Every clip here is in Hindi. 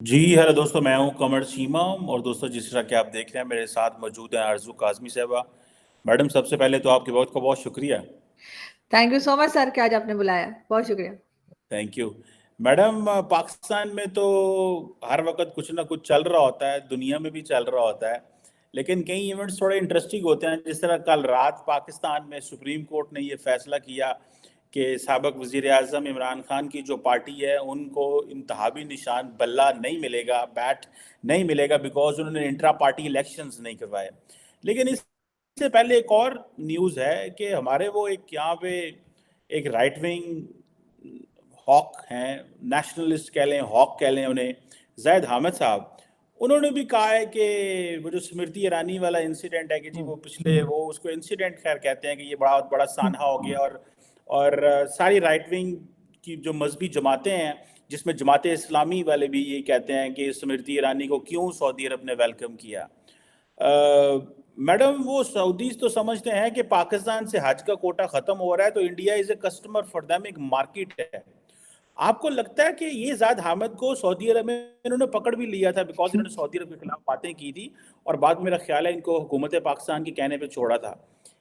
जी हेलो दोस्तों, मैं हूं कमर सीमा। और दोस्तों, जिस तरह कि आप देख रहे हैं, मेरे साथ मौजूद हैं आरजू काजमी साहबा। मैडम, सबसे पहले तो आपके बहुत का बहुत शुक्रिया। Thank you so much sir कि आज आपने बुलाया। बहुत शुक्रिया। Thank you. मैडम, पाकिस्तान में तो हर वक्त कुछ ना कुछ चल रहा होता है, दुनिया में भी चल रहा होता है। लेकिन कई इवेंट्स थोड़े इंटरेस्टिंग होते हैं। जिस तरह कल रात पाकिस्तान में सुप्रीम कोर्ट ने ये फैसला किया कि साबिक वज़ीर आज़म इमरान खान की जो पार्टी है उनको इंतहाबी निशान बल्ला नहीं मिलेगा, बैट नहीं मिलेगा, बिकॉज उन्होंने इंट्रा पार्टी इलेक्शंस नहीं करवाए। लेकिन इससे पहले एक और न्यूज़ है कि हमारे वो एक यहाँ पे एक राइट विंग हॉक हैं, नेशनलिस्ट कह लें, हॉक कह लें उन्हें, जैद हामिद साहब। उन्होंने भी कहा है कि वो जो स्मृति ईरानी वाला इंसिडेंट है कि जी वो पिछले वो उसको इंसिडेंट खैर कहते हैं कि ये बड़ा बड़ा सानहा हो गया। और सारी राइट विंग की जो मजहबी जमातें हैं, जिसमें जमात इस्लामी वाले भी ये कहते हैं कि स्मृति ईरानी को क्यों सऊदी अरब ने वेलकम किया। मैडम, वो सऊदीज तो समझते हैं कि पाकिस्तान से हज का कोटा खत्म हो रहा है तो India is a customer for them, एक मार्केट है। आपको लगता है कि ये ज़ाद हामिद को सऊदी अरब में इन्होंने पकड़ भी लिया था बिकॉज इन्होंने सऊदी अरब के खिलाफ बातें की थी, और बाद में मेरा ख्याल है इनको हुकूमत पाकिस्तान के कहने पे छोड़ा था।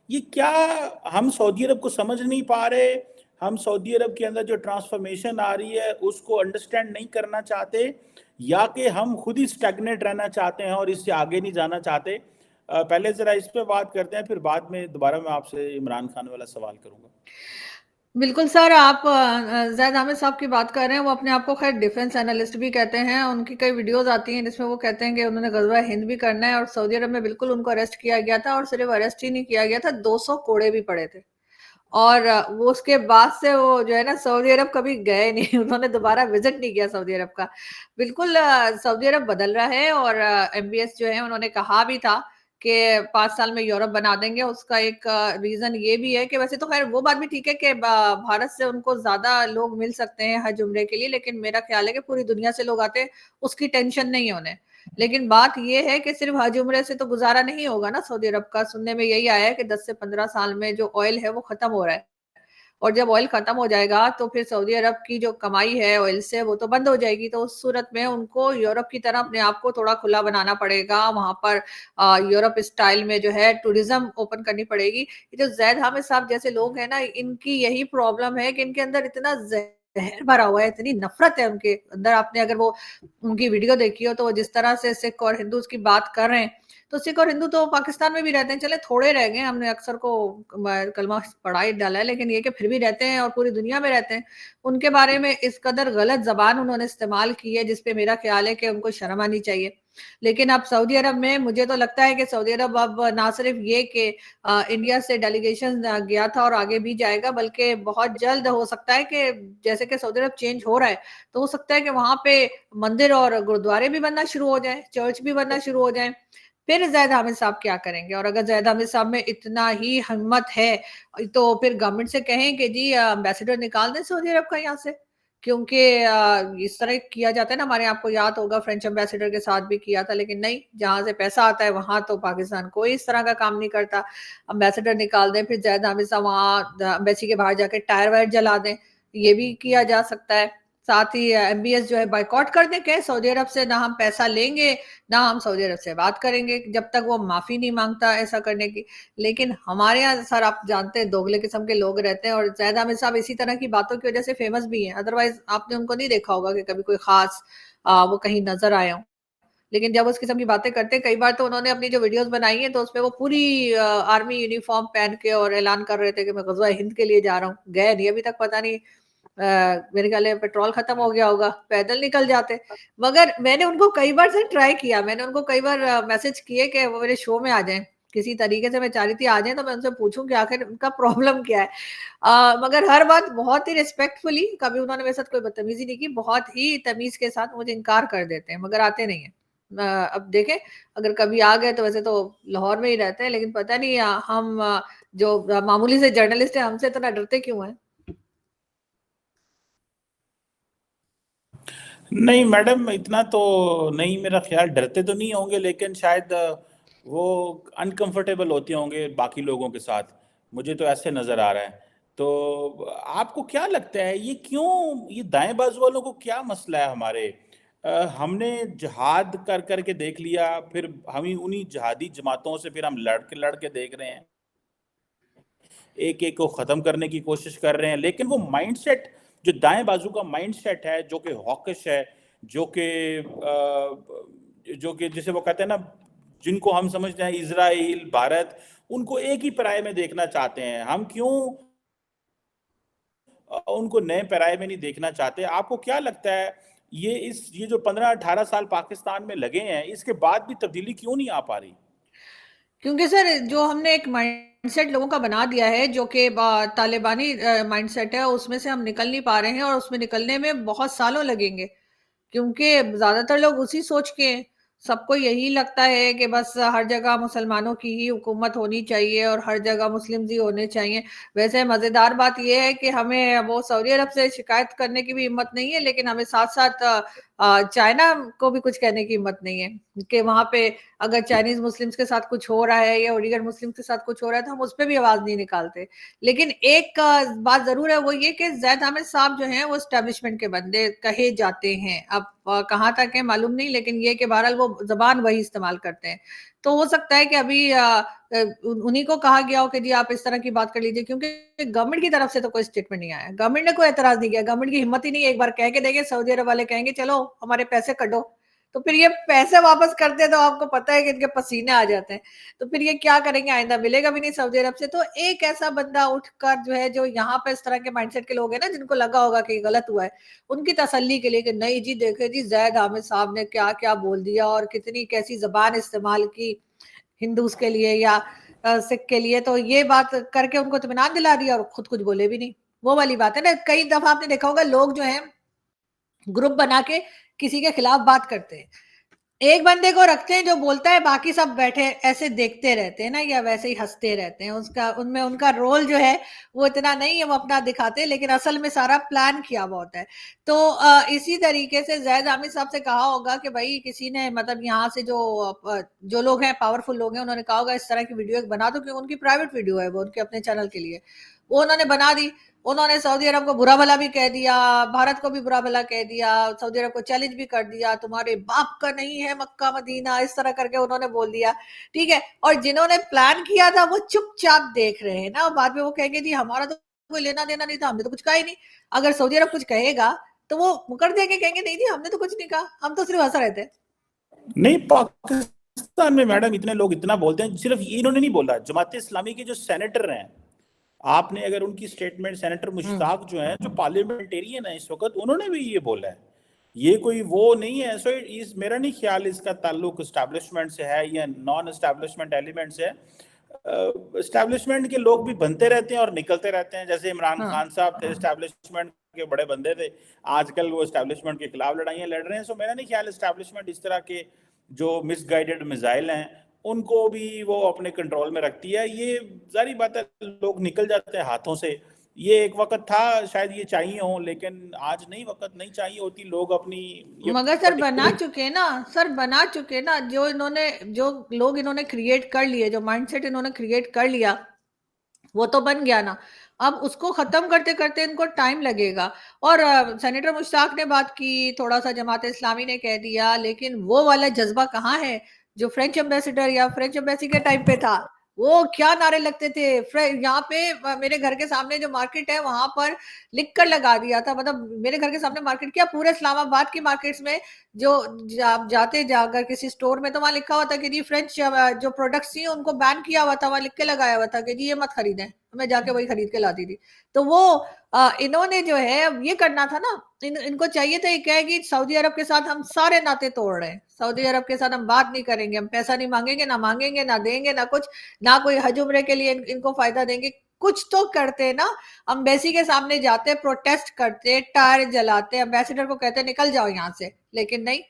ये क्या हम सऊदी अरब को समझ नहीं पा रहे? हम सऊदी अरब के अंदर जो ट्रांसफॉर्मेशन आ रही है उसको अंडरस्टैंड नहीं करना चाहते, या कि हम खुद ही स्टैग्नेट रहना चाहते हैं और इससे आगे नहीं जाना चाहते? पहले ज़रा इस पे बात करते हैं, फिर बाद में दोबारा मैं आपसे इमरान खान वाला सवाल करूंगा। बिल्कुल सर, आप जैद आमिर साहब की बात कर रहे हैं। वो अपने आप को खैर डिफेंस एनालिस्ट भी कहते हैं। उनकी कई वीडियोस आती हैं जिसमें वो कहते हैं कि उन्होंने गजवा हिंद भी करना है, और सऊदी अरब में बिल्कुल उनको अरेस्ट किया गया था। और सिर्फ अरेस्ट ही नहीं किया गया था, 200 कोड़े भी पड़े थे। और वो उसके बाद से वो जो है ना सऊदी अरब कभी गए नहीं। उन्होंने दोबारा विजिट नहीं किया सऊदी अरब का। बिल्कुल सऊदी अरब बदल रहा है। और एमबीएस जो है उन्होंने कहा भी था कि 5 साल में यूरोप बना देंगे। उसका एक रीजन ये भी है कि वैसे तो खैर वो बात भी ठीक है कि भारत से उनको ज्यादा लोग मिल सकते हैं हज उम्रे के लिए, लेकिन मेरा ख्याल है कि पूरी दुनिया से लोग आते हैं, उसकी टेंशन नहीं है उन्हें। लेकिन बात यह है कि सिर्फ हज उम्रे से तो गुजारा नहीं होगा ना सऊदी अरब का। सुनने में यही आया है कि 10 से 15 साल में जो ऑयल है वो खत्म हो रहा है। और जब ऑयल खत्म हो जाएगा तो फिर सऊदी अरब की जो कमाई है ऑयल से वो तो बंद हो जाएगी। तो उस सूरत में उनको यूरोप की तरह अपने आप को थोड़ा खुला बनाना पड़ेगा। वहां पर यूरोप स्टाइल में जो है टूरिज्म ओपन करनी पड़ेगी। ये जो जैद हामिद साहब जैसे लोग हैं ना, इनकी यही प्रॉब्लम है कि इनके अंदर इतना जहर भरा हुआ है, इतनी नफरत है उनके अंदर। आपने अगर वो उनकी वीडियो देखी हो तो वो जिस तरह से सिख और हिंदू की बात कर रहे हैं, तो सिख और हिंदू तो पाकिस्तान में भी रहते हैं, चले थोड़े रह गए, हमने अक्सर को कलमा पढ़ा ही डाला है, लेकिन ये कि फिर भी रहते हैं और पूरी दुनिया में रहते हैं। उनके बारे में इस कदर गलत जबान उन्होंने इस्तेमाल की है जिसपे मेरा ख्याल है कि उनको शर्म आनी चाहिए। लेकिन अब सऊदी अरब में मुझे तो लगता है कि सऊदी अरब अब ना सिर्फ ये कि इंडिया से डेलीगेशन गया था और आगे भी जाएगा, बल्कि बहुत जल्द हो सकता है कि जैसे कि सऊदी अरब चेंज हो रहा है, तो हो सकता है कि वहां पे मंदिर और गुरुद्वारे भी बनना शुरू हो जाए, चर्च भी बनना शुरू हो जाए। फिर जैद हामिद साहब क्या करेंगे? और अगर जैद हामिद साहब में इतना ही हिम्मत है तो फिर गवर्नमेंट से कहें कि जी एम्बेसडर निकाल दें सऊदी अरब का यहाँ से। क्योंकि इस तरह किया जाता है ना, हमारे आपको याद होगा फ्रेंच एम्बेसडर के साथ भी किया था। लेकिन नहीं, जहां से पैसा आता है वहां तो पाकिस्तान कोई इस तरह का काम नहीं करता। एम्बेसडर निकाल दें, फिर जैद हामिद साहब वहां एम्बेसी के बाहर जाके टायर वायर जला दें, ये भी किया जा सकता है। साथ ही एमबीएस जो है बाइकआउट कर दें, कहे सऊदी अरब से ना हम पैसा लेंगे ना हम सऊदी अरब से बात करेंगे जब तक वो माफी नहीं मांगता ऐसा करने की। लेकिन हमारे यहाँ सर आप जानते हैं दोगले किस्म के लोग रहते हैं, और जैद हामिद साहब इसी तरह की बातों की वजह से फेमस भी हैं। अदरवाइज आपने उनको नहीं देखा होगा कि कभी कोई खास वो कहीं नजर आए हों। लेकिन जब उस किस्म की बातें करते हैं, कई बार तो उन्होंने अपनी जो वीडियोस बनाई है तो उसमें वो पूरी आर्मी यूनिफॉर्म पहन के और ऐलान कर रहे थे कि मैं गजवा हिंद के लिए जा रहा हूँ। गए नहीं अभी तक, पता नहीं मेरे ख्याल है पेट्रोल खत्म हो गया होगा, पैदल निकल जाते। मगर मैंने उनको कई बार से ट्राई किया, मैंने उनको कई बार मैसेज किए कि वो मेरे शो में आ जाएं। किसी तरीके से मैं चाह रही थी आ जाए तो मैं उनसे पूछूं कि आखिर उनका प्रॉब्लम क्या है। मगर हर बात बहुत ही रिस्पेक्टफुली, कभी उन्होंने मेरे साथ कोई बदतमीजी नहीं की, बहुत ही तमीज के साथ मुझे इनकार कर देते हैं, मगर आते नहीं है। अब देखें, अगर कभी आ गए तो वैसे तो लाहौर में ही रहते हैं, लेकिन पता नहीं हम जो मामूली से जर्नलिस्ट है हमसे इतना डरते क्यों हैं। नहीं मैडम, इतना तो नहीं, मेरा ख्याल डरते तो नहीं होंगे, लेकिन शायद वो अनकंफर्टेबल होते होंगे बाकी लोगों के साथ। मुझे तो ऐसे नज़र आ रहा है। तो आपको क्या लगता है ये क्यों, ये दाएं बाजू वालों को क्या मसला है हमारे हमने जिहाद कर कर के देख लिया, फिर हम ही उन्हीं जिहादी जमातों से फिर हम लड़ के देख रहे हैं, एक एक को ख़त्म करने की कोशिश कर रहे हैं। लेकिन वो माइंडसेट, जो दाएं बाजू का माइंडसेट है, जो कि हॉकिश है, जो कि जिसे वो कहते हैं ना, जिनको हम समझते हैं इजराइल, भारत, उनको एक ही पराये में देखना चाहते हैं। हम क्यों उनको नए पैराए में नहीं देखना चाहते? आपको क्या लगता है, ये जो 15-18 साल पाकिस्तान में लगे हैं, इसके बाद भी तब्दीली क्यों नहीं आ पा रही? क्योंकि सर जो हमने एक माइंडसेट लोगों का बना दिया है जो कि तालिबानी माइंडसेट है, उसमें से हम निकल नहीं पा रहे हैं और उसमें निकलने में बहुत सालों लगेंगे, क्योंकि ज्यादातर लोग उसी सोच के हैं। सबको यही लगता है कि बस हर जगह मुसलमानों की ही हुकूमत होनी चाहिए और हर जगह मुस्लिम ही होने चाहिए। वैसे मजेदार बात यह है कि हमें वो सऊदी अरब से शिकायत करने की भी हिम्मत नहीं है, लेकिन हमें साथ साथ चाइना को भी कुछ कहने की हिम्मत नहीं है कि वहां पे अगर चाइनीज मुस्लिम्स के साथ कुछ हो रहा है या उइगर मुस्लिम्स के साथ कुछ हो रहा है तो हम उस पर भी आवाज नहीं निकालते। लेकिन एक बात जरूर है, वो ये कि जैद हामिद साहब जो हैं वो एस्टेब्लिशमेंट के बंदे कहे जाते हैं। अब कहाँ तक है मालूम नहीं, लेकिन ये कि बहरहाल वो जबान वही इस्तेमाल करते हैं। तो हो सकता है कि अभी उन्हीं को कहा गया हो कि जी आप इस तरह की बात कर लीजिए, क्योंकि गवर्नमेंट की तरफ से तो कोई स्टेटमेंट नहीं आया। गवर्नमेंट ने कोई एतराज नहीं किया, गवर्नमेंट की हिम्मत ही नहीं है एक बार कह के देंगे, सऊदी अरब वाले कहेंगे चलो हमारे पैसे कटो, तो फिर ये पैसे वापस करते हैं तो आपको पता है कि इनके पसीने आ जाते हैं। तो फिर ये क्या करेंगे, आइंदा मिलेगा भी नहीं सऊदी अरब से। तो एक ऐसा बंदा उठकर जो है, जो यहाँ पे इस तरह के माइंडसेट के लोग हैं ना, जिनको लगा होगा कि गलत हुआ है, उनकी तसल्ली के लिए कि नहीं जी देखे जी जैद हामिद साहब ने क्या क्या बोल दिया और कितनी कैसी जबान इस्तेमाल की हिंदूज के लिए या सिख के लिए, तो ये बात करके उनको इत्मीनान दिला दिया और खुद कुछ बोले भी नहीं। वो वाली बात है ना, कई दफा आपने देखा होगा लोग जो है ग्रुप बना के किसी के खिलाफ बात करते हैं, एक बंदे को रखते हैं जो बोलता है, बाकी सब बैठे ऐसे देखते रहते हैं ना, या वैसे ही हंसते रहते हैं। उसका उनमें उनका रोल जो है वो इतना नहीं है, वो अपना दिखाते हैं, लेकिन असल में सारा प्लान किया हुआ होता है। तो इसी तरीके से जैद आमिर साहब से कहा होगा कि भाई किसी ने मतलब यहाँ से जो लोग हैं पावरफुल लोग हैं, उन्होंने कहा होगा इस तरह की वीडियो एक बना दो, क्योंकि उनकी प्राइवेट वीडियो है वो, उनके अपने चैनल के लिए। वो उन्होंने बना दी। उन्होंने सऊदी अरब को बुरा भला भी कह दिया, भारत को भी बुरा भला कह दिया, सऊदी अरब को चैलेंज भी कर दिया, तुम्हारे बाप का नहीं है मक्का मदीना, इस तरह करके उन्होंने बोल दिया। ठीक है, और जिन्होंने प्लान किया था वो चुपचाप देख रहे हैं ना, और बाद में वो कहेंगे जी हमारा तो कोई लेना देना नहीं था, हमने तो कुछ कहा ही नहीं। अगर सऊदी अरब कुछ कहेगा तो वो मुकर देंगे, कहेंगे नहीं जी हमने तो कुछ नहीं कहा, हम तो सिर्फ हंस रहे थे। नहीं, पाकिस्तान में मैडम इतने लोग इतना बोलते हैं, सिर्फ ये इन्होंने नहीं बोला, जमात इस्लामी के जो सेनेटर हैं, आपने अगर उनकी स्टेटमेंट, सेनेटर मुश्ताक जो हैं, जो पार्लियामेंटेरियन है इस वक्त, उन्होंने भी ये बोला है। ये कोई वो नहीं है। सो इस मेरा नहीं ख्याल इसका ताल्लुक एस्टैब्लिशमेंट से है या नॉन एस्टैब्लिशमेंट एलिमेंट से है। एस्टैब्लिशमेंट के लोग भी बनते रहते हैं और निकलते रहते हैं। जैसे इमरान हाँ खान साहब थे, एस्टैब्लिशमेंट के बड़े बंदे थे, आजकल वो एस्टैब्लिशमेंट के खिलाफ लड़ाइयां लड़ रहे हैं। सो मेरा नहीं ख्याल एस्टैब्लिशमेंट इस तरह के जो मिसगाइडेड मिसाइल हैं उनको भी वो अपने कंट्रोल में रखती है। ये जारी बात है, लोग निकल जाते हैं हाथों से। ये एक वक्त था शायद ये चाहिए हो, लेकिन आज नहीं, वक्त नहीं चाहिए होती। लोग अपनी ये मगर सर बना पर्टिकुलर चुके हैं ना, सर बना चुके हैं ना, जो लोग इन्होंने क्रिएट कर लिए, जो माइंडसेट इन्होंने क्रिएट कर लिया वो तो बन गया ना। अब उसको खत्म करते करते इनको टाइम लगेगा। और सेनेटर मुश्ताक ने बात की, थोड़ा सा जमात इस्लामी ने कह दिया, लेकिन वो वाला जज्बा कहाँ है जो फ्रेंच एम्बेसडर या फ्रेंच एम्बेसी के टाइम पे था। वो क्या नारे लगते थे, यहाँ पे मेरे घर के सामने जो मार्केट है वहां पर लिख कर लगा दिया था, मतलब मेरे घर के सामने मार्केट क्या पूरे इस्लामाबाद की मार्केट्स में जो जाते जाकर किसी स्टोर में तो वहां लिखा हुआ था कि जी फ्रेंच जो प्रोडक्ट्स थी उनको बैन किया हुआ था, वहां लिख के लगाया हुआ था कि जी ये मत खरीदें। मैं जाके वही खरीद के लाती थी। तो वो इन्होंने जो है अब ये करना था ना, इनको चाहिए था ये क्या है कि सऊदी अरब के साथ हम सारे नाते तोड़ रहे हैं, सऊदी अरब के साथ हम बात नहीं करेंगे, हम पैसा नहीं मांगेंगे, ना देंगे ना कुछ, ना कोई हज उम्रे के लिए इनको फायदा देंगे। कुछ तो करते ना, अम्बेसी के सामने जाते, प्रोटेस्ट करते, टायर जलाते, अम्बेसिडर को कहते निकल जाओ यहाँ से, लेकिन नहीं,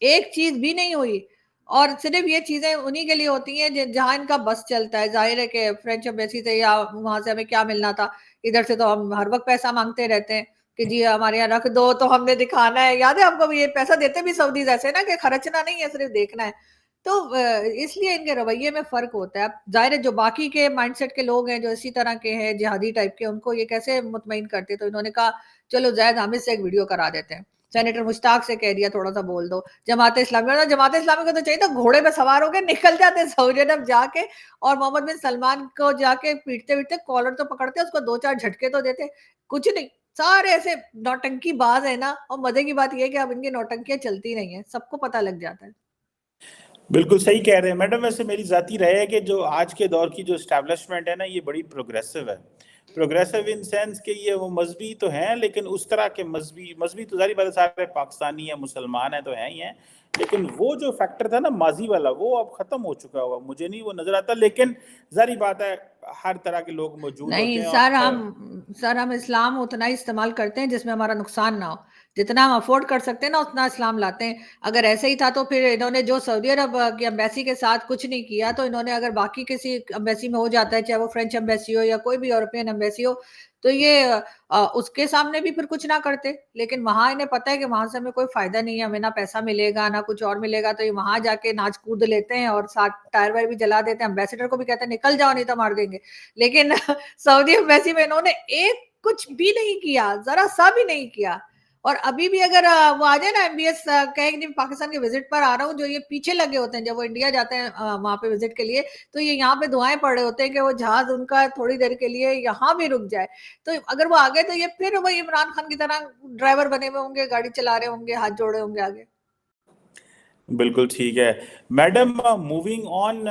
एक चीज भी नहीं हुई। और सिर्फ ये चीजें उन्हीं के लिए होती हैं जहां इनका बस चलता है। जाहिर है कि फ्रेंच एम्बेसी से या वहां से हमें क्या मिलना था, इधर से तो हम हर वक्त पैसा मांगते रहते हैं कि जी हमारे यहाँ रख दो, तो हमने दिखाना है। याद है आपको, ये पैसा देते भी सऊदीज ऐसे ना कि खर्चना नहीं है, सिर्फ देखना है। तो इसलिए इनके रवैये में फर्क होता है। अब जाहिर है जो बाकी के माइंडसेट के लोग हैं जो इसी तरह के हैं जिहादी टाइप के, उनको ये कैसे मुतमईन करते, तो इन्होंने कहा चलो जैद हामिद से एक वीडियो करा देते हैं। सेनेटर मुश्ताक से कह दिया थोड़ा सा बोल दो, जमात इस्लामी को तो चाहिए था घोड़े पे सवार होकर निकल जाते सऊदी अरब जाके और मोहम्मद बिन सलमान को जाके पीटते पीटते कॉलर तो पकड़ते, उसको 2-4 झटके तो देते, कुछ नहीं। सारे ऐसे नौटंकी बाज है ना, और मजे की बात यह है कि अब इनकी नौटंकियां चलती नहीं है, सबको पता लग जाता है। बिल्कुल सही कह रहे हैं मैडम। वैसे मेरी जाती राय है कि जो आज के दौर की जो एस्टैब्लिशमेंट है ना, ये बड़ी प्रोग्रेसिव है। प्रोग्रेसिव इन सेंस के ये वो मजहबी तो हैं, लेकिन उस तरह के मजहबी मजहबी तो जारी बात है, सारे पाकिस्तानी है, मुसलमान है तो हैं ही हैं, लेकिन वो जो फैक्टर था ना माजी वाला, वो अब खत्म हो चुका हुआ, मुझे नहीं वो नजर आता। लेकिन जारी बात है, हर तरह के लोग मौजूद होते नहीं हैं और सर, हम इस्लाम उतना ही इस्तेमाल करते हैं जिसमें हमारा नुकसान ना हो, जितना हम अफोर्ड कर सकते हैं ना उतना इस्लाम लाते हैं। अगर ऐसे ही था तो फिर इन्होंने जो सऊदी अरब की एम्बेसी के साथ कुछ नहीं किया, तो इन्होंने अगर बाकी किसी एम्बेसी में हो जाता है, चाहे वो फ्रेंच एम्बेसी हो या कोई भी यूरोपियन एम्बेसी हो, तो ये उसके सामने भी फिर कुछ ना करते। लेकिन वहां इन्हें पता है कि वहां से हमें कोई फायदा नहीं है, हमें ना पैसा मिलेगा ना कुछ और मिलेगा, तो ये वहां जाके नाच कूद लेते हैं और साथ टायर वायर भी जला देते हैं। एम्बेसडर को भी कहते हैं निकल जाओ नहीं तो मार देंगे। लेकिन सऊदी एम्बेसी में इन्होंने एक कुछ भी नहीं किया, जरा सा भी नहीं किया। और अभी भी अगर वो आ जाए ना एमबीएस कहे कि पाकिस्तान के विजिट पर आ रहा हूँ, जो ये पीछे लगे होते हैं जब वो इंडिया जाते हैं वहां पे विजिट के लिए, तो ये यहाँ पे दुआएं पड़ रहे होते हैं कि वो जहाज उनका थोड़ी देर के लिए यहाँ भी रुक जाए। तो अगर वो आ गए तो ये फिर वही इमरान खान की तरह ड्राइवर बने हुए होंगे, गाड़ी चला रहे होंगे, हाथ जोड़े होंगे आगे। बिल्कुल ठीक है मैडम। मूविंग ऑन,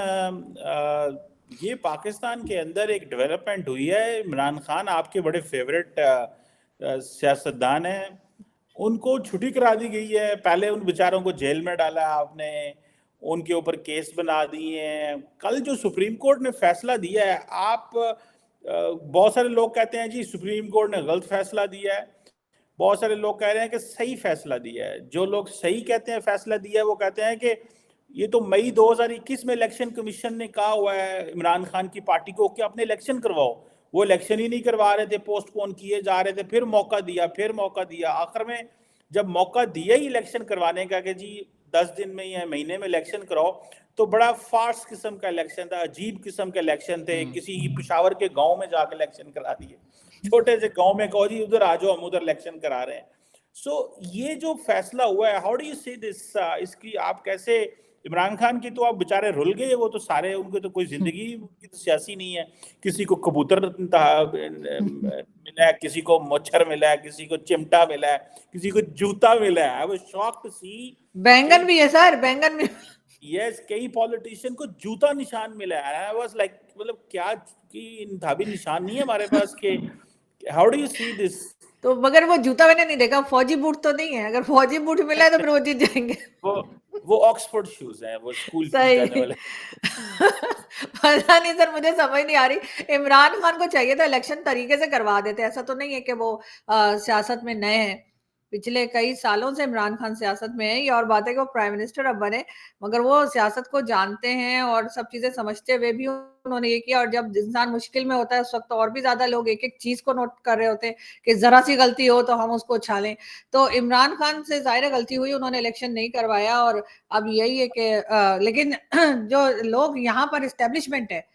ये पाकिस्तान के अंदर एक डेवलपमेंट हुई है। इमरान खान आपके बड़े फेवरेट सियासतदान हैं, उनको छुट्टी करा दी गई है। पहले उन बेचारों को जेल में डाला है आपने, उनके ऊपर केस बना दिए हैं। कल जो सुप्रीम कोर्ट ने फैसला दिया है, आप बहुत सारे लोग कहते हैं जी सुप्रीम कोर्ट ने गलत फैसला दिया है, बहुत सारे लोग कह रहे हैं कि सही फैसला दिया है। जो लोग सही कहते हैं फैसला दिया है, वो कहते हैं कि ये तो मई 2021 में इलेक्शन कमीशन ने कहा हुआ है इमरान खान की पार्टी को कि अपने इलेक्शन करवाओ, वो इलेक्शन ही नहीं करवा रहे थे, पोस्टपोन किए जा रहे थे, फिर मौका दिया, फिर मौका दिया, आखिर में जब मौका दिया ही इलेक्शन करवाने का कि जी 10 दिन में या महीने में इलेक्शन कराओ, तो बड़ा फार्स किस्म का इलेक्शन था, अजीब किस्म के इलेक्शन थे। किसी पेशावर के गांव में जाकर इलेक्शन करा दिए, छोटे से गांव में कहो जी उधर आ जाओ, हम उधर इलेक्शन करा रहे हैं। ये जो फैसला हुआ है, how do you see this, इसकी आप कैसे, इमरान खान की तो आप बेचारे रुल गए, वो तो सारे, उनके तो कोई जिंदगी उनकी तो सियासी नहीं है। किसी को कबूतर मिला है, किसी को मच्छर मिला है, किसी को चिमटा मिला है, किसी को जूता मिला है। वो शॉक टू सी बैंगन भी है सर, बैंगन भी। यस, कई पॉलिटिशियन को जूता निशान मिला है। आई वाज लाइक, मतलब क्या कि धाबी निशान नहीं है हमारे पास के, how do you see this? तो मगर वो जूता मैंने नहीं देखा, फौजी बूट तो नहीं है, अगर फौजी बूट मिला है तो फिर वो जीत जाएंगे। वो वो ऑक्सफोर्ड शूज हैं, वो स्कूल जाने सही। वाले। पता नहीं सर, मुझे समझ नहीं आ रही। इमरान खान को चाहिए था इलेक्शन तरीके से करवा देते, ऐसा तो नहीं है कि वो सियासत में नए हैं, पिछले कई सालों से इमरान खान सियासत में है। ये और बात है कि वो प्राइम मिनिस्टर अब बने, मगर वो सियासत को जानते हैं और सब चीजें समझते हुए भी उन्होंने ये किया। और जब इंसान मुश्किल में होता है उस वक्त तो और भी ज्यादा लोग एक एक चीज को नोट कर रहे होते हैं कि जरा सी गलती हो तो हम उसको उछालें। तो इमरान खान से जाहिर गलती हुई, उन्होंने इलेक्शन नहीं करवाया। और अब यही है कि लेकिन जो लोग यहाँ पर इस्टेब्लिशमेंट है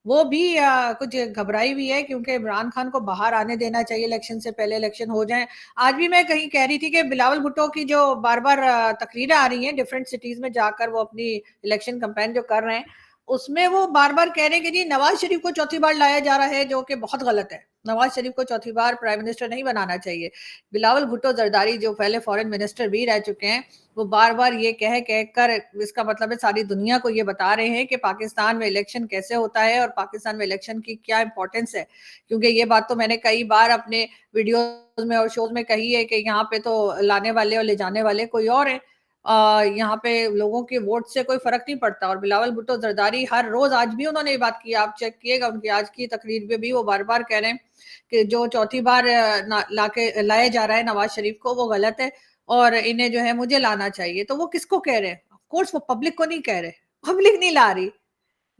वो भी कुछ घबराई हुई है, क्योंकि इमरान खान को बाहर आने देना चाहिए इलेक्शन से पहले, इलेक्शन हो जाए। आज भी मैं कहीं कह रही थी कि बिलावल भुट्टो की जो बार बार तकरीरें आ रही हैं डिफरेंट सिटीज में जाकर, वो अपनी इलेक्शन कैंपेन जो कर रहे हैं, उसमें वो बार बार कह रहे हैं कि जी नवाज शरीफ को चौथी बार लाया जा रहा है, जो कि बहुत गलत है। नवाज शरीफ को चौथी बार प्राइम मिनिस्टर नहीं बनाना चाहिए। बिलावल भुट्टो जरदारी जो पहले फॉरेन मिनिस्टर भी रह चुके हैं, वो बार बार ये कह कह कर, इसका मतलब है सारी दुनिया को ये बता रहे हैं कि पाकिस्तान में इलेक्शन कैसे होता है और पाकिस्तान में इलेक्शन की क्या इंपॉर्टेंस है। क्योंकि ये बात तो मैंने कई बार अपने वीडियोस में और शोज में कही है कि यहाँ पे तो लाने वाले और ले जाने वाले कोई और है। यहाँ पे लोगों के वोट से कोई फर्क नहीं पड़ता। और बिलावल भुट्टो जरदारी हर रोज, आज भी उन्होंने ये बात की, आप चेक किएगा उनकी आज की तकरीर में भी वो बार बार कह रहे हैं कि जो चौथी बार लाया जा रहा है नवाज शरीफ को, वो गलत है और इन्हें जो है मुझे लाना चाहिए। तो वो किसको कह रहे हैं? ऑफ कोर्स वो पब्लिक को नहीं कह रहे, पब्लिक नहीं ला रही,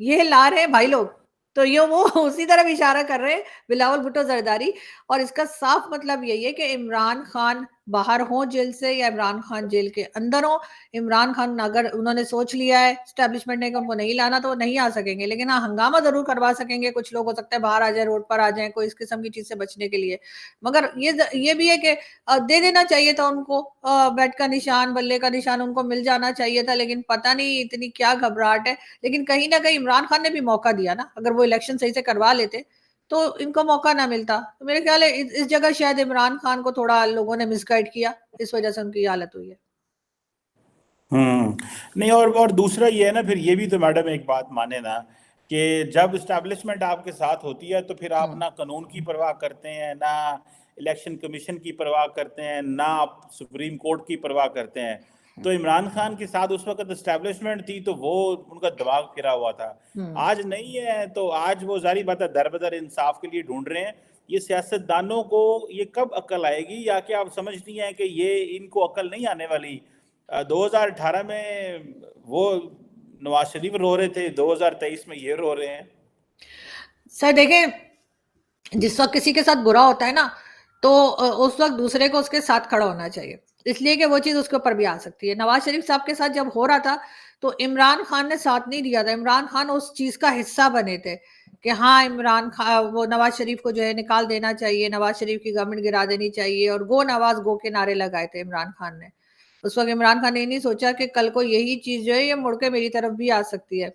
ये ला रहे हैं भाई लोग। तो ये वो उसी तरफ इशारा कर रहे हैं बिलावल भुट्टो जरदारी। और इसका साफ मतलब यही है कि इमरान खान बाहर हो जेल से या इमरान खान जेल के अंदर हो, इमरान खान अगर उन्होंने सोच लिया है स्टैब्लिशमेंट ने कि उनको नहीं लाना तो वो नहीं आ सकेंगे, लेकिन हाँ हंगामा जरूर करवा सकेंगे। कुछ लोग हो सकता है बाहर आ जाए, रोड पर आ जाए कोई इस किस्म की चीज से बचने के लिए। मगर ये भी है कि दे देना चाहिए था उनको, बैट का निशान, बल्ले का निशान उनको मिल जाना चाहिए था, लेकिन पता नहीं इतनी क्या घबराहट है। लेकिन कहीं ना कहीं इमरान खान ने भी मौका दिया ना, अगर वो इलेक्शन सही से करवा लेते तो इनको मौका ना मिलता। तो मेरे ख्याल है इस जगह शायद इमरान खान को थोड़ा लोगों ने मिसगाइड किया, इस वजह से उनकी हालत हुई है। हम्म। नहीं, और दूसरा ये है ना, फिर ये भी तो मैडम एक बात माने ना, कि जब इस्टेब्लिशमेंट आपके साथ होती है तो फिर आप ना कानून की परवाह करते हैं, ना इलेक्शन कमीशन की परवाह करते हैं, ना आप सुप्रीम कोर्ट की परवाह करते हैं। तो इमरान खान के साथ उस वक्त इस्टेब्लिशमेंट थी तो वो उनका दिमाग फिरा हुआ था। आज नहीं है, तो आज वो जारी बात है दर बदर इंसाफ के लिए ढूंढ रहे हैं। ये सियासतदानों को ये कब अक्ल आएगी, या कि आप समझती हैं कि ये इनको अक्ल नहीं आने वाली? 2018 में वो नवाज शरीफ रो रहे थे, 2023 में ये रो रहे हैं। सर देखें, जिस वक्त किसी के साथ बुरा होता है ना, तो उस वक्त दूसरे को उसके साथ खड़ा होना चाहिए, इसलिए कि वो चीज उसके ऊपर भी आ सकती है। नवाज शरीफ साहब के साथ जब हो रहा था तो इमरान खान ने साथ नहीं दिया था, इमरान खान उस चीज का हिस्सा बने थे कि हाँ इमरान खान वो नवाज शरीफ को जो है निकाल देना चाहिए, नवाज शरीफ की गवर्नमेंट गिरा देनी चाहिए, और गो नवाज गो के नारे लगाए थे इमरान खान ने। उस वक्त इमरान खान ने नहीं सोचा कि कल को यही चीज जो है ये मुड़ के मेरी तरफ भी आ सकती है।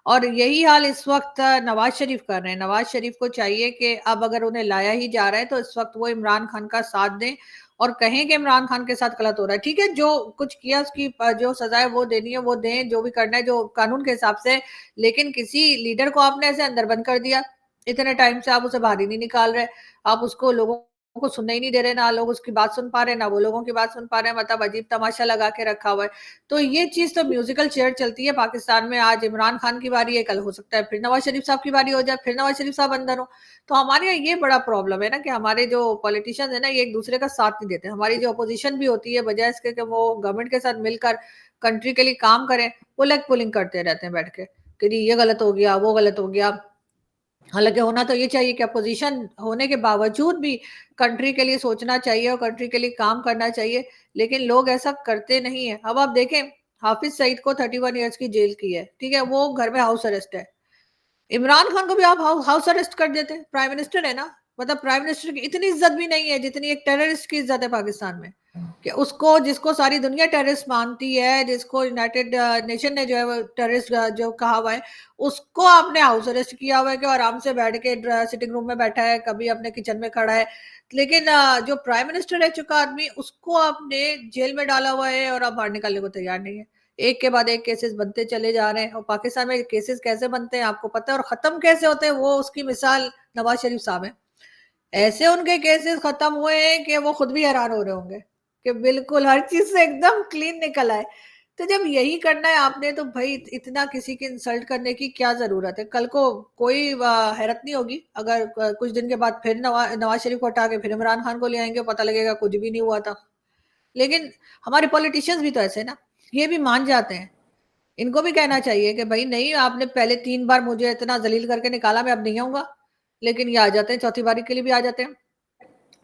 और यही हाल इस वक्त नवाज शरीफ कर रहे हैं। नवाज शरीफ को चाहिए कि अब अगर उन्हें लाया ही जा रहा है तो इस वक्त वो इमरान खान का साथ दें और कहें कि इमरान खान के साथ गलत हो रहा है। ठीक है, जो कुछ किया उसकी जो सजा है वो देनी है वो दें, जो भी करना है जो कानून के हिसाब से। लेकिन किसी लीडर को आपने ऐसे अंदर बंद कर दिया, इतने टाइम से आप उसे बाहर ही नहीं निकाल रहे, आप उसको लोगों को सुनने ही नहीं दे रहे, ना लोग उसकी बात सुन पा रहे ना वो लोगों की बात सुन पा रहे हैं, मतलब अजीब तमाशा लगा के रखा हुआ है। तो ये चीज तो म्यूजिकल चेयर चलती है पाकिस्तान में। आज इमरान खान की बारी है, कल हो सकता है फिर नवाज शरीफ साहब की बारी हो जाए, फिर नवाज शरीफ साहब अंदर हो। तो हमारे यहाँ ये बड़ा प्रॉब्लम है ना कि हमारे जो पॉलिटिशियन है ना ये एक दूसरे का साथ नहीं देते। हमारी जो अपोजिशन भी होती है, बजाय इसके कि वो गवर्नमेंट के साथ मिलकर कंट्री के लिए काम करें, वो लेग पुलिंग करते रहते हैं बैठ के कि ये गलत हो गया वो गलत हो गया। हालांकि होना तो ये चाहिए कि अपोजिशन होने के बावजूद भी कंट्री के लिए सोचना चाहिए और कंट्री के लिए काम करना चाहिए, लेकिन लोग ऐसा करते नहीं है। अब आप देखें, हाफिज सईद को 31 ईयर्स की जेल की है, ठीक है, वो घर में हाउस अरेस्ट है। इमरान खान को भी आप हाउस अरेस्ट कर देते, प्राइम मिनिस्टर है ना। मतलब प्राइम मिनिस्टर की इतनी इज्जत भी नहीं है जितनी एक टेररिस्ट की इज्जत है पाकिस्तान में, कि उसको जिसको सारी दुनिया टेररिस्ट मानती है, जिसको यूनाइटेड नेशन ने जो है वो टेररिस्ट जो कहा हुआ है, उसको आपने हाउस अरेस्ट किया हुआ है कि आराम से बैठ के सिटिंग रूम में बैठा है, कभी अपने किचन में खड़ा है। लेकिन जो प्राइम मिनिस्टर रह चुका आदमी उसको आपने जेल में डाला हुआ है और आप बाहर निकलने को तैयार नहीं है। एक के बाद एक केसेस बनते चले जा रहे हैं, और पाकिस्तान में केसेस कैसे बनते हैं आपको पता है, और खत्म कैसे होते हैं वो उसकी मिसाल नवाज शरीफ साहब है। ऐसे उनके केसेस खत्म हुए हैं कि वो खुद भी हैरान हो रहे होंगे कि बिल्कुल हर चीज से एकदम क्लीन निकल आए। तो जब यही करना है आपने तो भाई इतना किसी की इंसल्ट करने की क्या जरूरत है। कल को कोई हैरत नहीं होगी अगर कुछ दिन के बाद फिर नवाज शरीफ को हटा के फिर इमरान खान को ले आएंगे, पता लगेगा कुछ भी नहीं हुआ था। लेकिन हमारे पॉलिटिशियंस भी तो ऐसे ना, ये भी मान जाते हैं। इनको भी कहना चाहिए कि भाई नहीं, आपने पहले 3 बार मुझे इतना जलील करके निकाला, मैं अब नहीं आऊंगा। लेकिन ये आ जाते हैं, चौथी बारी के लिए भी आ जाते हैं।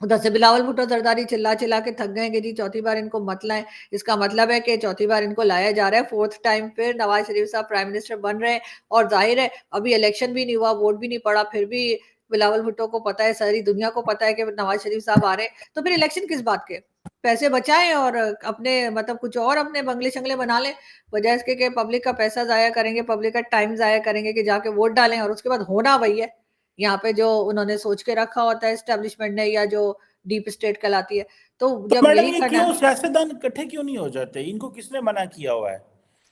उधर से बिलावल भुट्टो जरदारी चिल्ला चिल्ला के थक गए कि जी चौथी बार इनको मत लाएं। इसका मतलब है कि चौथी बार इनको लाया जा रहा है, फोर्थ टाइम फिर नवाज शरीफ साहब प्राइम मिनिस्टर बन रहे हैं। और जाहिर है अभी इलेक्शन भी नहीं हुआ, वोट भी नहीं पड़ा, फिर भी बिलावल भुट्टो को पता है, सारी दुनिया को पता है कि नवाज शरीफ साहब आ रहे हैं, तो फिर इलेक्शन किस बात के। पैसे बचाएं और अपने मतलब कुछ और अपने बंगले शंगले बना लें, बजाय इसके कि पब्लिक का पैसा जाया करेंगे, पब्लिक का टाइम जाया करेंगे कि जाके वोट डालें, और उसके बाद होना वही है यहाँ पे जो उन्होंने सोच के रखा होता है एस्टेब्लिशमेंट ने, या जो डीप स्टेट कहलाती है। तो तो जब मैडम यही ये करना क्यों है। सियासतदान इकट्ठे क्यों नहीं हो जाते? इनको किसने मना किया हुआ है?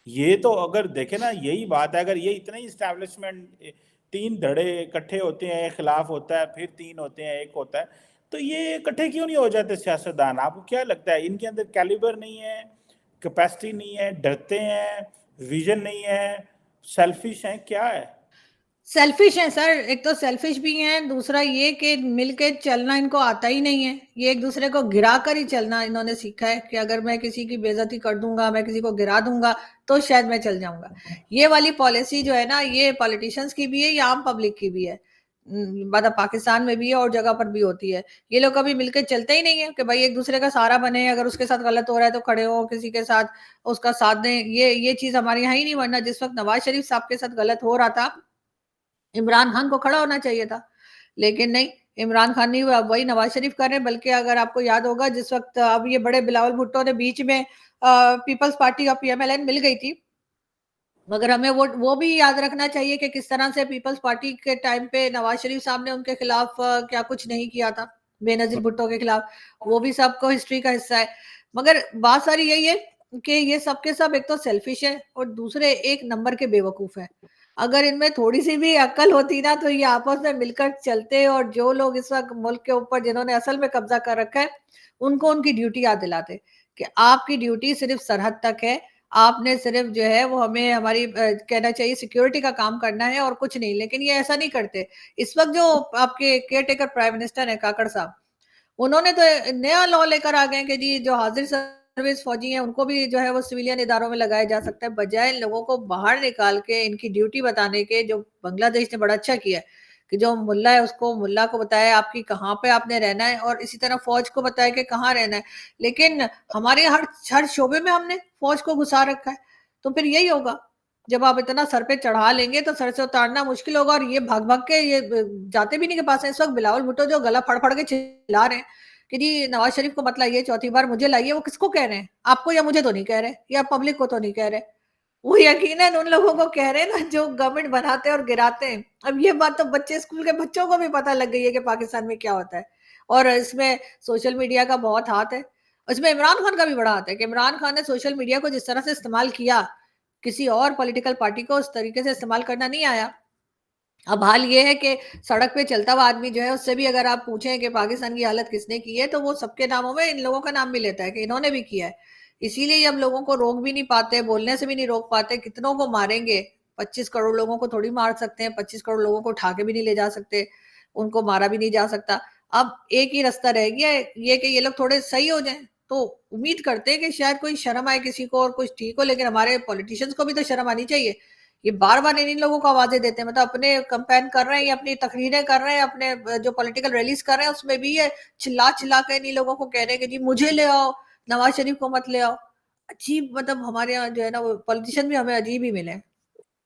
ये तो अगर देखे ना, यही बात है, अगर ये इतने ही इस्टेब्लिशमेंट तीन धड़े इकट्ठे होते हैं, एक खिलाफ होता है, फिर तीन होते हैं, एक होता है, तो ये इकट्ठे क्यों नहीं हो जाते सियासतदान? आपको क्या लगता है, इनके अंदर कैलिबर नहीं है, कैपेसिटी नहीं है, डरते हैं, विजन नहीं है, सेल्फिश हैं, क्या है? सेल्फिश है सर, एक तो सेल्फिश भी हैं, दूसरा ये कि मिलके चलना इनको आता ही नहीं है। ये एक दूसरे को गिरा कर ही चलना इन्होंने सीखा है कि अगर मैं किसी की बेइज्जती कर दूंगा, मैं किसी को गिरा दूंगा तो शायद मैं चल जाऊंगा। ये वाली पॉलिसी जो है ना, ये पॉलिटिशियंस की भी है, ये आम पब्लिक की भी है। मतलब पाकिस्तान में भी है और जगह पर भी होती है। ये लोग कभी मिलकर चलते ही नहीं है कि भाई एक दूसरे का सहारा बने, अगर उसके साथ गलत हो रहा है तो खड़े हो, किसी के साथ उसका साथ दें। ये चीज हमारे यहाँ ही नहीं, वरना जिस वक्त नवाज शरीफ साहब के साथ गलत हो रहा था, इमरान खान को खड़ा होना चाहिए था, लेकिन नहीं, इमरान खान नहीं हुआ, वही नवाज शरीफ कर रहे हैं। बल्कि अगर आपको याद होगा, जिस वक्त अब ये बड़े बिलावल भुट्टो ने बीच में पीपल्स पार्टी और पीएमएलएन मिल गई थी, मगर हमें वो भी याद रखना चाहिए कि किस तरह से पीपल्स पार्टी के टाइम पे नवाज शरीफ साहब ने उनके खिलाफ क्या कुछ नहीं किया था, बेनजीर भुट्टो के खिलाफ। वो भी सबको हिस्ट्री का हिस्सा है। मगर बात सारी यही है कि ये सबके सब एक तो सेल्फिश है और दूसरे एक नंबर के बेवकूफ है। अगर इनमें थोड़ी सी भी अक्ल होती ना तो ये आपस में मिलकर चलते, और जो लोग इस वक्त मुल्क के ऊपर जिन्होंने असल में कब्जा कर रखा है, उनको उनकी ड्यूटी याद दिलाते कि आपकी ड्यूटी सिर्फ सरहद तक है, आपने सिर्फ जो है वो हमें हमारी कहना चाहिए सिक्योरिटी का काम करना है और कुछ नहीं। लेकिन ये ऐसा नहीं करते। इस वक्त जो आपके केयर टेकर प्राइम मिनिस्टर है काकड़ साहब, उन्होंने तो नया लॉ लेकर आ गए कि जी जो हाजिर सर्विस फौजी हैं उनको भी जो है वो सिविलियन इदारों में लगाया जा सकता है, बजाय इन लोगों को बाहर निकाल के इनकी ड्यूटी बताने के। जो बांग्लादेश ने बड़ा अच्छा किया है कि जो मुल्ला है उसको मुल्ला को बताया आपकी कहाँ पे आपने रहना है, और इसी तरह फौज को बताया कि कहाँ रहना है। लेकिन हमारे हर हर शोबे में हमने फौज को घुसा रखा है। तो फिर यही होगा, जब आप इतना सर पे चढ़ा लेंगे तो सर से उतारना मुश्किल होगा। और ये भाग भाग के ये जाते भी नहीं के पास है। इस वक्त बिलावल भुट्टो जो गला फड़ फड़ के चिल्ला रहे हैं कि जी नवाज शरीफ को मत लाइए, चौथी बार मुझे लाइए, वो किसको कह रहे हैं? आपको या मुझे तो नहीं कह रहे, या पब्लिक को तो नहीं कह रहे। वो यकीनन उन लोगों को कह रहे हैं ना जो गवर्नमेंट बनाते और गिराते हैं। अब ये बात तो बच्चे, स्कूल के बच्चों को भी पता लग गई है कि पाकिस्तान में क्या होता है। और इसमें सोशल मीडिया का बहुत हाथ है, इसमें इमरान खान का भी बड़ा हाथ है कि इमरान खान ने सोशल मीडिया को जिस तरह से इस्तेमाल किया, किसी और पॉलिटिकल पार्टी को उस तरीके से इस्तेमाल करना नहीं आया। अब हाल ये है कि सड़क पे चलता हुआ आदमी जो है उससे भी अगर आप पूछें कि पाकिस्तान की हालत किसने की है, तो वो सबके नामों में इन लोगों का नाम भी लेता है कि इन्होंने भी किया है। इसीलिए हम लोगों को रोक भी नहीं पाते, बोलने से भी नहीं रोक पाते। कितनों को मारेंगे? 25 करोड़ लोगों को थोड़ी मार सकते हैं, 25 करोड़ लोगों को उठा के भी नहीं ले जा सकते, उनको मारा भी नहीं जा सकता। अब एक ही रास्ता रह गया है, ये कि ये लोग थोड़े सही हो जाएं। तो उम्मीद करते हैं कि शायद कोई शर्म आए किसी को और कुछ ठीक हो। लेकिन हमारे पॉलिटिशियंस को भी तो शर्म आनी चाहिए। ये बार बार इन लोगों को आवाजें देते हैं, मतलब अपने कंपेन कर रहे हैं या अपनी तकरीरें कर रहे हैं, अपने जो पॉलिटिकल रैलीज कर रहे हैं उसमें भी ये चिल्ला चिल्ला कर इन लोगों को कह रहे हैं कि जी मुझे ले आओ, नवाज शरीफ को मत ले आओ। अजीब, मतलब हमारे यहाँ जो है ना वो पॉलिटिशियन भी हमें अजीब ही मिले।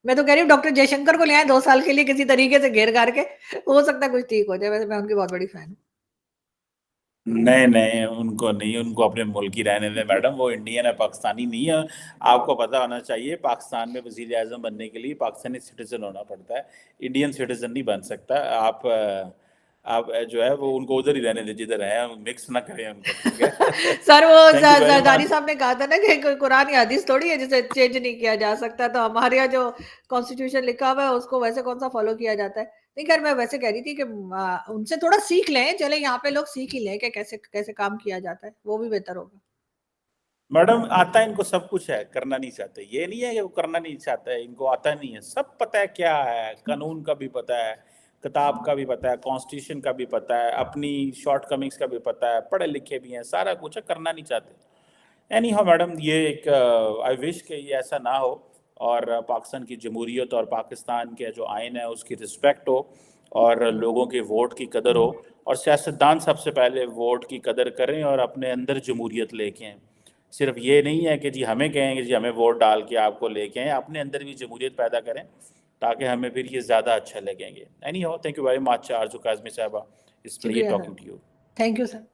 मैं तो कह रही हूँ डॉक्टर जयशंकर को ले आए 2 साल के लिए किसी तरीके से घेर घार के, हो सकता है कुछ ठीक हो जाए। वैसे मैं उनकी बहुत बड़ी फैन नहीं नहीं, उनको नहीं, उनको अपने मुल्क ही रहने दें मैडम, वो इंडियन है, पाकिस्तानी नहीं है। आपको पता होना चाहिए पाकिस्तान में वजीर आजम बनने के लिए पाकिस्तानी सिटीजन होना पड़ता है, इंडियन सिटीजन नहीं बन सकता। आप जो है वो उनको उधर ही रहने दें जिधर है, मिक्स ना करें उनको, ठीक है। सर वो thank you very Zardari much. साहब ने कहा था ना कि कोई कुरान या हदीस थोड़ी है जिसे चेंज नहीं किया जा सकता। तो हमारे यहाँ जो कॉन्स्टिट्यूशन लिखा हुआ है उसको वैसे कौन सा फॉलो किया जाता है। नहीं, खैर मैं वैसे कह रही थी कि उनसे थोड़ा सीख लें, चले यहाँ पे लोग सीख ही लें कि कैसे कैसे काम किया जाता है, वो भी बेहतर होगा। मैडम आता है इनको, सब कुछ है, करना नहीं चाहते। ये नहीं है कि वो करना नहीं चाहता है, इनको आता नहीं है, सब पता है क्या है, कानून का भी पता है, किताब का भी पता है, कॉन्स्टिट्यूशन का भी पता है, अपनी शॉर्ट कमिंग्स का भी पता है, पढ़े लिखे भी हैं, सारा कुछ है, करना नहीं चाहते। एनी हाउ मैडम, ये एक आई विश कि ये ऐसा ना हो, और पाकिस्तान की जमहूरियत और पाकिस्तान के जो आइन है उसकी रिस्पेक्ट हो, और लोगों के वोट की कदर हो, और सियासतदान सबसे पहले वोट की कदर करें और अपने अंदर जमहूरियत लेके आएं। सिर्फ ये नहीं है कि जी हमें कहेंगे जी हमें वोट डाल के आपको लेके आएं, अपने अंदर भी जमहूरियत पैदा करें, ताकि हमें फिर ये ज़्यादा अच्छा लगेंगे। Anyhow, thank you very much Arzoo Kazmi साहबा, इट्स प्लेजर शुक्रिया sir. Talking to you. Thank you sir.